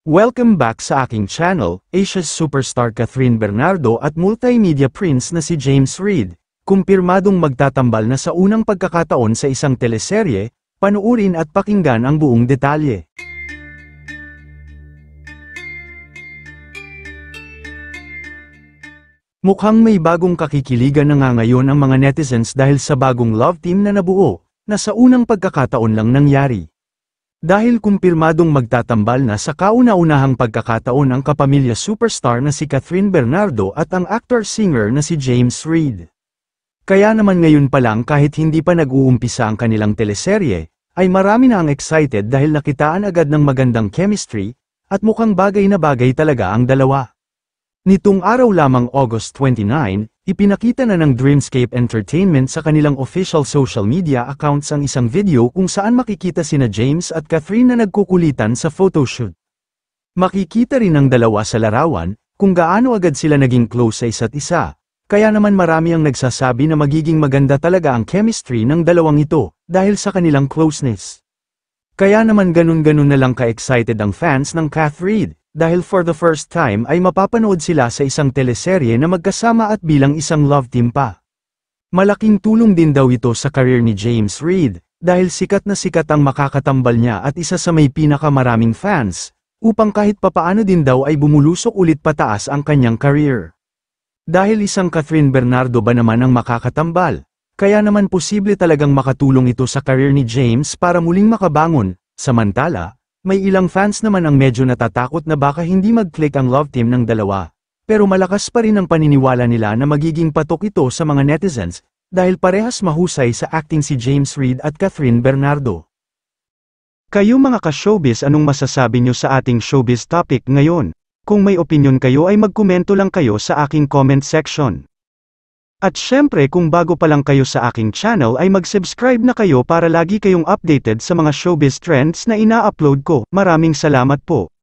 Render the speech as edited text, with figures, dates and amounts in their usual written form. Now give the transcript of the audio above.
Welcome back sa aking channel, Asia's superstar Catherine Bernardo at multimedia prince na si James Reid, kumpirmadong magtatambal na sa unang pagkakataon sa isang teleserye, panuurin at pakinggan ang buong detalye. Mukhang may bagong kakikiligan na nga ngayon ang mga netizens dahil sa bagong love team na nabuo, na sa unang pagkakataon lang nangyari. Dahil kumpirmadong magtatambal na sa kauna-unahang pagkakataon ang kapamilya superstar na si Catherine Bernardo at ang actor-singer na si James Reid. Kaya naman ngayon pa lang kahit hindi pa nag-uumpisa ang kanilang teleserye, ay marami na ang excited dahil nakitaan agad ng magandang chemistry, at mukhang bagay na bagay talaga ang dalawa. Nitong araw lamang August 29, ipinakita na ng Dreamscape Entertainment sa kanilang official social media accounts ang isang video kung saan makikita sina James at Catherine na nagkukulitan sa photoshoot. Makikita rin ang dalawa sa larawan, kung gaano agad sila naging close sa isa't isa, kaya naman marami ang nagsasabi na magiging maganda talaga ang chemistry ng dalawang ito, dahil sa kanilang closeness. Kaya naman ganun-ganun na lang ka-excited ang fans ng Cath Reid, dahil for the first time ay mapapanood sila sa isang teleserye na magkasama at bilang isang love team pa. Malaking tulong din daw ito sa career ni James Reid, dahil sikat na sikat ang makakatambal niya at isa sa may pinakamaraming fans, upang kahit papaano din daw ay bumulusok ulit pataas ang kanyang career. Dahil isang Catherine Bernardo ba naman ang makakatambal, kaya naman posible talagang makatulong ito sa career ni James para muling makabangon, samantala, may ilang fans naman ang medyo natatakot na baka hindi mag-click ang love team ng dalawa. Pero malakas pa rin ang paniniwala nila na magiging patok ito sa mga netizens, dahil parehas mahusay sa acting si James Reid at Catherine Bernardo. Kayo mga ka-showbiz, anong masasabi nyo sa ating showbiz topic ngayon? Kung may opinion kayo ay magkomento lang kayo sa aking comment section. At syempre kung bago pa lang kayo sa aking channel ay mag-subscribe na kayo para lagi kayong updated sa mga showbiz trends na ina-upload ko. Maraming salamat po.